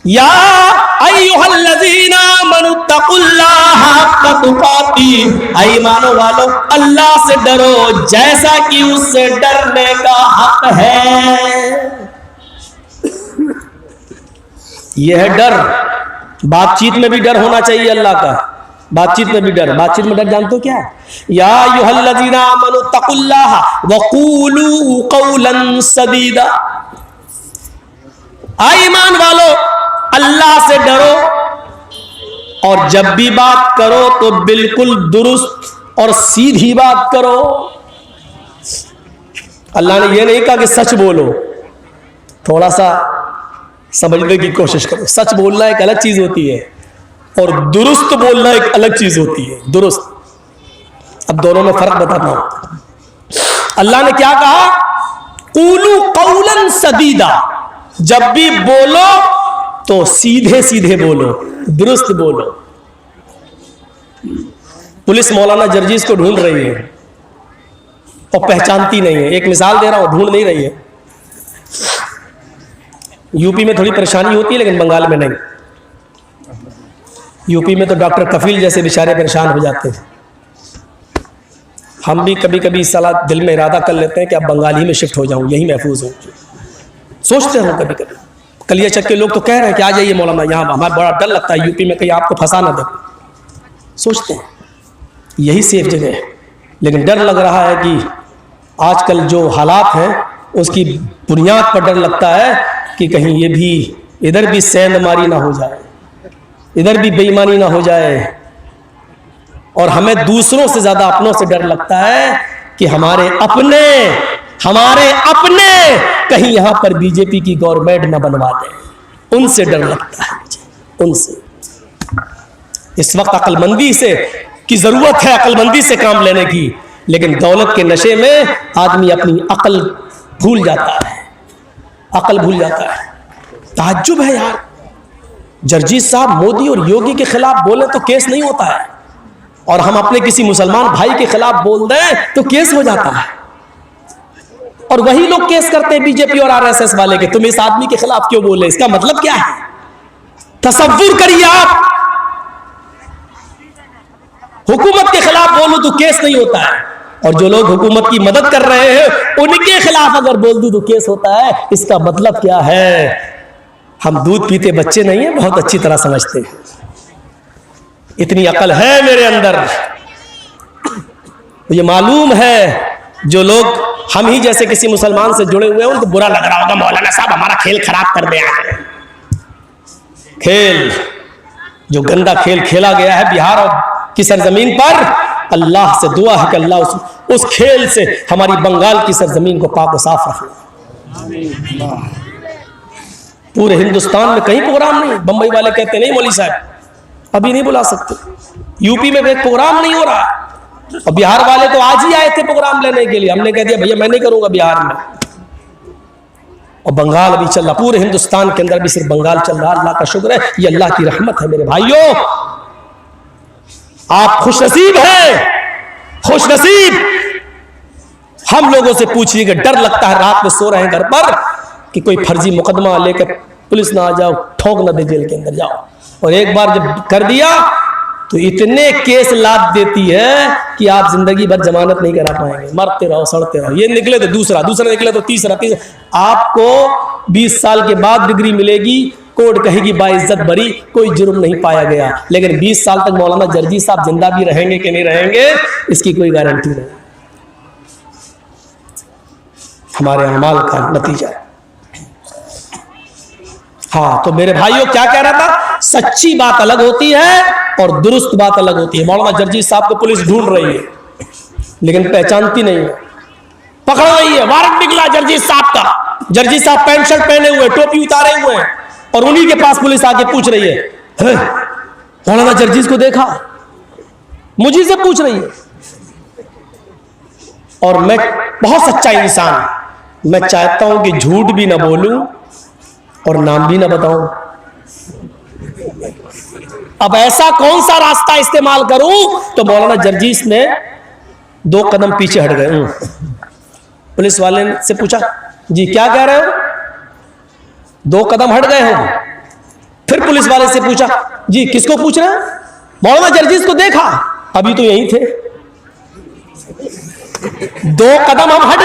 یا ایھا الذین آمنوا اتقوا اللہ حق تقاته، اے ایمان والو اللہ سے ڈرو جیسا کہ اس سے ڈرنے کا حق ہے۔ یہ ہے ڈر۔ بات چیت میں بھی ڈر ہونا چاہیے اللہ کا، بات چیت میں بھی ڈر۔ بات چیت میں ڈر جانتے ہو کیا ہے؟ یا ایھا الذین آمنوا اتقوا اللہ وقولوا قولا سدیدا، اے ایمان والو اللہ سے ڈرو اور جب بھی بات کرو تو بالکل درست اور سیدھی بات کرو۔ اللہ نے یہ نہیں کہا کہ سچ بولو، تھوڑا سا سمجھنے کی کوشش کرو۔ سچ بولنا ایک الگ چیز ہوتی ہے اور درست بولنا ایک الگ چیز ہوتی ہے۔ درست، اب دونوں میں فرق بتاتا ہوں۔ اللہ نے کیا کہا؟ قولوا قولا سدیدا، جب بھی بولو تو سیدھے سیدھے بولو، درست بولو۔ پولیس مولانا جرجیز کو ڈھونڈ رہی ہے اور پہچانتی نہیں ہے۔ ایک مثال دے رہا ہوں، ڈھونڈ نہیں رہی ہے۔ یو پی میں تھوڑی پریشانی ہوتی ہے لیکن بنگال میں نہیں۔ یو پی میں تو ڈاکٹر کفیل جیسے بیچارے پریشان ہو جاتے ہیں۔ ہم بھی کبھی کبھی صلاح دل میں ارادہ کر لیتے ہیں کہ اب بنگال ہی میں شفٹ ہو جاؤں، یہی محفوظ ہوں، سوچتے ہیں کبھی کبھی۔ کلیہ چک کے لوگ تو کہہ رہے ہیں کہ آ جائیے مولانا یہاں، ہمارا بڑا ڈر لگتا ہے یو پی میں کہیں آپ کو پھنسا نہ دے۔ سوچتے ہیں یہی سیف جگہ ہے، لیکن ڈر لگ رہا ہے کہ آج کل جو حالات ہیں اس کی بنیاد پر ڈر لگتا ہے کہ کہیں یہ بھی ادھر بھی سیند ماری نہ ہو جائے، ادھر بھی بے ایمانی نہ ہو جائے۔ اور ہمیں دوسروں سے زیادہ اپنوں سے ڈر لگتا ہے کہ ہمارے اپنے کہیں یہاں پر بی جے پی کی گورنمنٹ نہ بنوا دیں، ان سے ڈر لگتا ہے مجھے، ان سے۔ اس وقت عقل مندی سے کی ضرورت ہے، عقل مندی سے کام لینے کی، لیکن دولت کے نشے میں آدمی اپنی عقل بھول جاتا ہے، عقل بھول جاتا ہے۔ تعجب ہے یار، جرجیز صاحب مودی اور یوگی کے خلاف بولے تو کیس نہیں ہوتا ہے، اور ہم اپنے کسی مسلمان بھائی کے خلاف بول دیں تو کیس ہو جاتا ہے۔ اور وہی لوگ کیس کرتے ہیں بی جے پی اور آر ایس ایس والے کے، تم اس آدمی کے خلاف کیوں بول رہے؟ اس کا مطلب کیا ہے؟ تصور کریے آپ، حکومت کے خلاف بولو تو کیس نہیں ہوتا ہے، اور جو لوگ حکومت کی مدد کر رہے ہیں ان کے خلاف اگر بول دوں تو کیس ہوتا ہے۔ اس کا مطلب کیا ہے؟ ہم دودھ پیتے بچے نہیں ہیں، بہت اچھی طرح سمجھتے ہیں۔ اتنی عقل ہے میرے اندر، یہ معلوم ہے جو لوگ ہم ہی جیسے کسی مسلمان سے جڑے ہوئے ہیں ان کو برا لگ رہا ہوگا مولانا صاحب ہمارا کھیل خراب کر دیا ہے۔ کھیل جو گندا کھیل کھیلا گیا ہے بہار اور کی سرزمین پر، اللہ سے دعا ہے کہ اللہ اس کھیل سے ہماری بنگال کی سرزمین کو پاک و صاف رکھے۔ پورے ہندوستان میں کہیں پروگرام نہیں، بمبئی والے کہتے نہیں مولوی صاحب ابھی نہیں بلا سکتے، یو پی میں ایک پروگرام نہیں ہو رہا، اور بہار والے تو آج ہی آئے تھے پروگرام لینے کے لیے، ہم نے کہہ دیا بھیا میں نہیں کروں گا بہار میں، اور بنگال ابھی چل رہا، پورے ہندوستان کے اندر بھی صرف بنگال چل رہا۔ اللہ کا شکر ہے، یہ اللہ کی رحمت ہے میرے بھائیوں، آپ خوش نصیب ہیں، خوش نصیب۔ ہم لوگوں سے پوچھیے کہ ڈر لگتا ہے رات میں سو رہے ہیں گھر پر کہ کوئی فرضی مقدمہ لے کر پولیس نہ آ جاؤ، ٹھونک نہ دے جیل کے اندر جاؤ، اور ایک بار جب کر دیا تو اتنے کیس لاد دیتی ہے کہ آپ زندگی بھر ضمانت نہیں کرا پائیں گے، مرتے رہو سڑتے رہو، یہ نکلے تو دوسرا نکلے تو تیسرا۔ آپ کو 20 سال کے بعد ڈگری ملے گی، کورٹ کہے گی باعزت بری، کوئی جرم نہیں پایا گیا، لیکن 20 سال تک مولانا جرجیز صاحب زندہ بھی رہیں گے کہ نہیں رہیں گے اس کی کوئی گارنٹی نہیں، ہمارے اعمال کا نتیجہ ہے۔ ہاں تو میرے بھائیوں کیا کہہ رہا تھا؟ سچی بات الگ ہوتی ہے اور درست بات الگ ہوتی ہے۔ مولانا جرجیز صاحب کو پولیس ڈھونڈ رہی ہے لیکن پہچانتی نہیں ہے، پکڑ رہی ہے، وارنٹ نکلا جرجیز صاحب کا، جرجیز صاحب پینٹ شرٹ پہنے ہوئے، ٹوپی اتارے ہوئے ہیں، اور انہی کے پاس پولیس آ کے پوچھ رہی ہے مولانا جرجیز کو دیکھا؟ مجھے سے پوچھ رہی ہے، اور میں بہت سچا انسان، میں چاہتا ہوں کہ جھوٹ بھی نہ بولوں اور نام بھی نہ بتاؤں، اب ایسا کون سا راستہ استعمال کروں؟ تو مولانا جرجیز نے 2 قدم پیچھے ہٹ گئے۔ پولیس والے سے پوچھا جی کیا کہہ رہے ہو؟ 2 قدم ہٹ گئے ہو؟ پھر پولیس والے سے پوچھا جی کس کو پوچھ رہے ہیں؟ مولانا جرجیز کو دیکھا، ابھی تو یہیں تھے. 2 قدم ہم ہٹ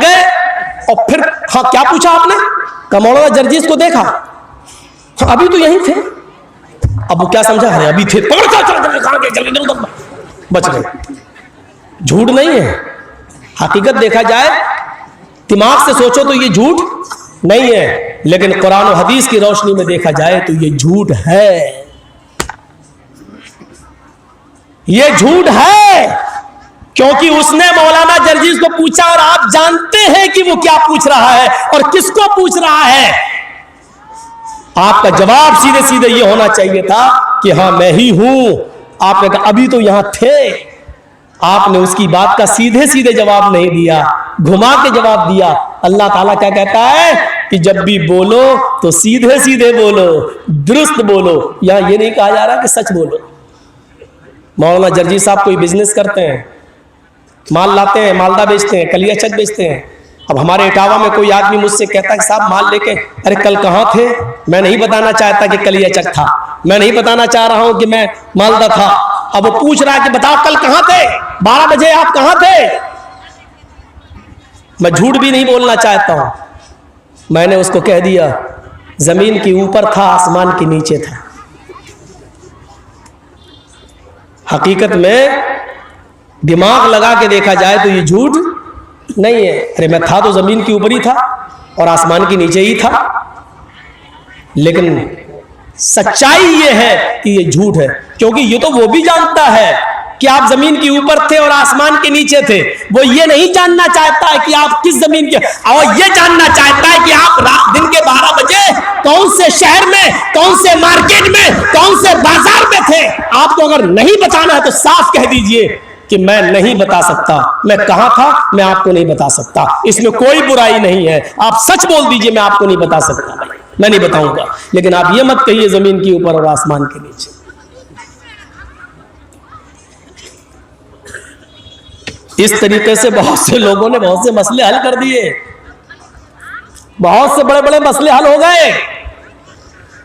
گئے اور پھر ہاں کیا پوچھا آپ نے؟ کہ مولانا جرجیز کو دیکھا، ابھی تو یہیں تھے. اب وہ کیا سمجھا؟ ارے ابھی تھے، بچ گئے. جھوٹ نہیں ہے، حقیقت دیکھا جائے دماغ سے سوچو تو یہ جھوٹ نہیں ہے، لیکن قرآن و حدیث کی روشنی میں دیکھا جائے تو یہ جھوٹ ہے. یہ جھوٹ ہے کیونکہ اس نے مولانا جرجیز کو پوچھا اور آپ جانتے ہیں کہ وہ کیا پوچھ رہا ہے اور کس کو پوچھ رہا ہے. آپ کا جواب سیدھے سیدھے یہ ہونا چاہیے تھا کہ ہاں میں ہی ہوں. آپ نے کہا ابھی تو یہاں تھے. آپ نے اس کی بات کا سیدھے سیدھے جواب نہیں دیا، گھما کے جواب دیا. اللہ تعالیٰ کیا کہتا ہے کہ جب بھی بولو تو سیدھے سیدھے بولو، درست بولو. یہاں یہ نہیں کہا جا رہا کہ سچ بولو. مولانا جرجی صاحب کوئی بزنس کرتے ہیں، مال لاتے ہیں، مالدہ بیچتے ہیں، کلیہ چک بیچتے ہیں. اب ہمارے اٹاوا میں کوئی آدمی مجھ سے کہتا ہے کہ صاحب مال لے کے، ارے کل کہاں تھے؟ میں نہیں بتانا چاہتا کہ کلیہ چک تھا، میں نہیں بتانا چاہ رہا ہوں کہ میں مالدہ تھا. اب وہ پوچھ رہا ہے کہ بتاؤ کل کہاں تھے؟ 12 بجے آپ کہاں تھے؟ میں جھوٹ بھی نہیں بولنا چاہتا ہوں. میں نے اس کو کہہ دیا زمین کے اوپر تھا، آسمان کے نیچے تھا. حقیقت میں دماغ لگا کے دیکھا جائے تو یہ جھوٹ نہیں ہے. ارے میں تھا تو زمین کے اوپر ہی تھا اور آسمان کے نیچے ہی تھا. لیکن سچائی یہ ہے کہ یہ جھوٹ ہے، کیونکہ یہ تو وہ بھی جانتا ہے کہ آپ زمین کے اوپر تھے اور آسمان کے نیچے تھے. وہ یہ نہیں جاننا چاہتا ہے کہ آپ کس زمین کے، اور یہ جاننا چاہتا ہے کہ آپ دن کے 12 بجے کون سے شہر میں، کون سے مارکیٹ میں، کون سے بازار میں تھے. آپ کو اگر نہیں بتانا ہے تو صاف کہہ دیجئے کہ میں نہیں بتا سکتا، میں کہاں تھا میں آپ کو نہیں بتا سکتا. اس میں کوئی برائی نہیں ہے. آپ سچ بول دیجئے میں آپ کو نہیں بتا سکتا، میں نہیں بتاؤں گا. لیکن آپ یہ مت کہیے زمین کے اوپر اور آسمان کے نیچے. اس طریقے سے بہت سے لوگوں نے بہت سے مسئلے حل کر دیے، بہت سے بڑے بڑے مسئلے حل ہو گئے.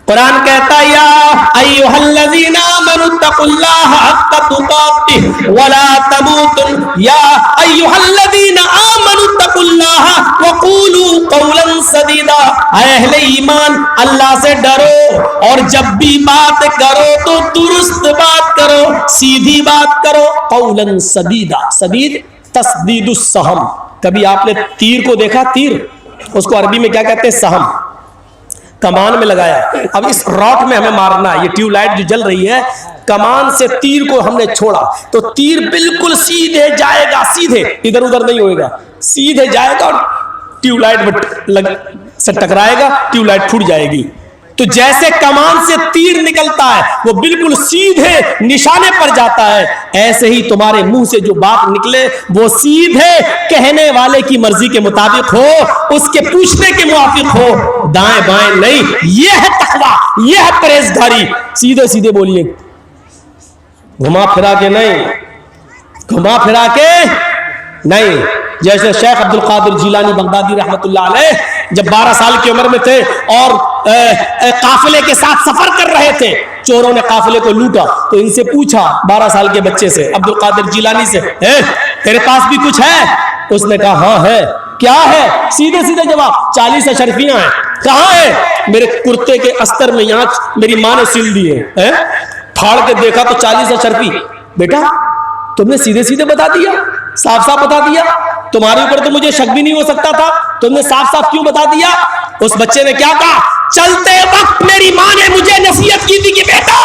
قرآن کہتا ہے یا ایھا الذین آمنوا اتقوا اللہ حق تقاتہ ولا تموتن، یا ایھا الذین آمنوا اتقوا اللہ وقولوا قولا سدیدا. اے اہل ایمان اللہ سے ڈرو اور جب بھی بات کرو تو درست بات کرو، سیدھی بات کرو. قولا سدیدا، سدید تسدید السہم. کبھی آپ نے تیر کو دیکھا؟ تیر اس کو عربی میں کیا کہتے ہیں؟ سہم. کمان میں لگایا، اب اس راٹ میں ہمیں مارنا ہے. یہ ٹیوب لائٹ جو جل رہی ہے، کمان سے تیر کو ہم نے چھوڑا تو تیر بالکل سیدھے جائے گا، سیدھے، ادھر ادھر نہیں ہوئے گا، سیدھے جائے گا اور ٹیوب لائٹ سے ٹکرائے گا، ٹیوب لائٹ پھوٹ جائے گی. تو جیسے کمان سے تیر نکلتا ہے وہ بالکل سیدھے نشانے پر جاتا ہے، ایسے ہی تمہارے منہ سے جو بات نکلے وہ سیدھے کہنے والے کی مرضی کے مطابق ہو، اس کے پوچھنے کے موافق ہو، دائیں بائیں نہیں. یہ ہے تقویٰ، یہ ہے پرہیزگاری. سیدھے سیدھے بولیے، گھما پھرا کے نہیں، گھما پھرا کے نہیں. جیسے شیخ عبد القادر جیلانی بغدادی رحمت اللہ علیہ جب 12 سال کی عمر میں تھے اور قافلے کے ساتھ سفر کر رہے تھے، چوروں نے قافلے کو لوٹا تو ان سے پوچھا 12 سال کے بچے سے، عبد القادر جیلانی سے، تیرے پاس بھی کچھ ہے؟ اس نے کہا ہاں ہے. کیا ہے؟ سیدھے سیدھے جواب، 40 اشرفیاں ہیں. کہاں ہے؟ میرے کرتے کے استر میں، یہاں میری ماں نے سل دیے. پھاڑ کے دیکھا تو 40 اشرفی. بیٹا تم نے سیدھے سیدھے بتا دیا، صاف صاف بتا دیا. تمہارے اوپر تو مجھے شک بھی نہیں ہو سکتا تھا، تم نے صاف صاف کیوں بتا دیا؟ اس بچے نے کیا کہا؟ چلتے وقت میری ماں نے مجھے نصیحت کی تھی کہ بیٹا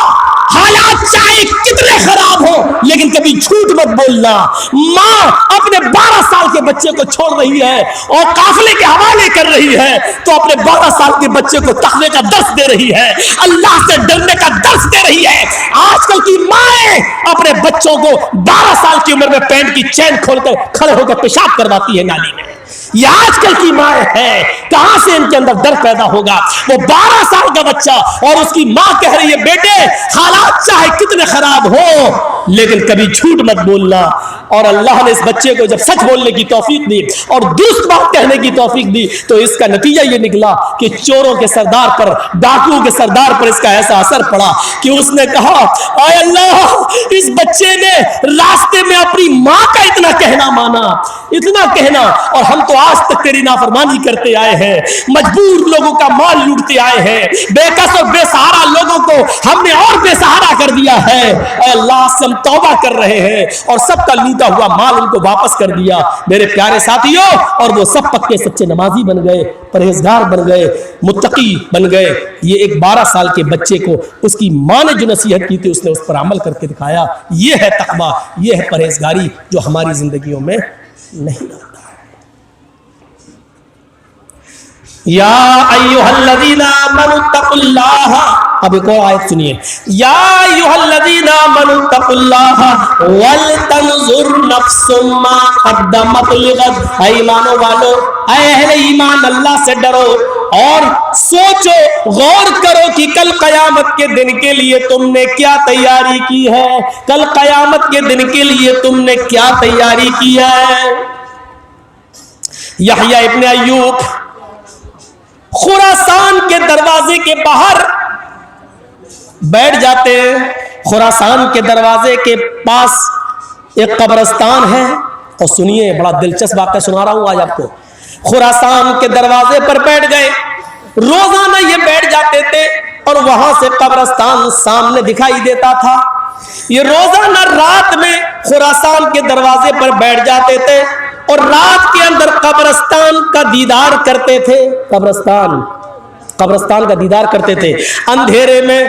حالات چاہے کتنے خراب ہو لیکن کبھی جھوٹ مت بولنا. ماں اپنے 12 سال کے بچے کو چھوڑ رہی ہے اور قافلے کے حوالے کر رہی ہے تو اپنے 12 سال کے بچے کو تقوی کا درس دے رہی ہے، اللہ سے ڈرنے کا درس دے رہی ہے. آج کل کی مائیں اپنے بچوں کو 12 سال کی عمر میں پینٹ کی چین کھول کر کھڑے ہو کر پیشاب کرواتی ہے نالی میں. یہ آج کل کی ماں ہے، کہاں سے ان کے اندر ڈر پیدا ہوگا؟ وہ 12 سال کا بچہ اور اس کی ماں کہہ رہی ہے بیٹے حالات چاہے کتنے خراب ہو لیکن کبھی جھوٹ مت بولنا. اور اللہ نے اس بچے کو جب سچ بولنے کی توفیق دی اور درست بات کہنے کی توفیق دی تو اس کا نتیجہ یہ نکلا کہ چوروں کے سردار پر، ڈاکوؤں کے سردار پر اس کا ایسا اثر پڑا کہ اس نے کہا اے اللہ، اس بچے نے راستے میں اپنی ماں کا اتنا کہنا مانا، اتنا کہنا، اور ہم تو آج تک تیری نافرمانی کرتے آئے ہیں، مجبور لوگوں کا مال لوٹتے آئے ہیں، بے کس اور بے سہارا لوگوں کو ہم نے اور بے سہارا کر دیا ہے، اے اللہ سے ہم توبہ کر رہے ہیں اور سب کا لوٹا ہوا مال ان کو واپس کر دیا۔ میرے پیارے ساتھیوں، اور وہ سب پکے سچے نمازی بن گئے، پرہیزگار بن گئے، متقی بن گئے۔ یہ ایک 12 سال کے بچے کو اس کی ماں نے جو نصیحت کی تھی اس نے اس پر عمل کر کے دکھایا۔ یہ ہے تقویٰ، یہ ہے پرہیزگاری جو ہماری زندگیوں میں نہیں ہوتا۔ یا ایھا الذین آمنوا اتقوا اللہ، اب ایک اور آیت سنیے، یا ایھا الذین آمنوا اتقوا اللہ ولتنظر نفس ما قدمت لغد، اے ایمانوں والو، اے اہل ایمان، اللہ سے ڈرو اور سوچو، غور کرو کہ کل قیامت کے دن کے لیے تم نے کیا تیاری کی ہے، کل قیامت کے دن کے لیے تم نے کیا تیاری کی ہے۔ یحییٰ ابن ایوب خراسان کے دروازے کے باہر بیٹھ جاتے ہیں۔ خراسان کے دروازے کے پاس ایک قبرستان ہے، اور سنیے بڑا دلچسپ واقعہ سنا رہا ہوں آج آپ کو۔ خراسان کے دروازے پر بیٹھ گئے، روزانہ یہ بیٹھ جاتے تھے اور وہاں سے قبرستان سامنے دکھائی دیتا تھا۔ یہ روزانہ رات میں خراسان کے دروازے پر بیٹھ جاتے تھے اور رات کے اندر قبرستان کا دیدار کرتے تھے، قبرستان کا دیدار کرتے تھے اندھیرے میں۔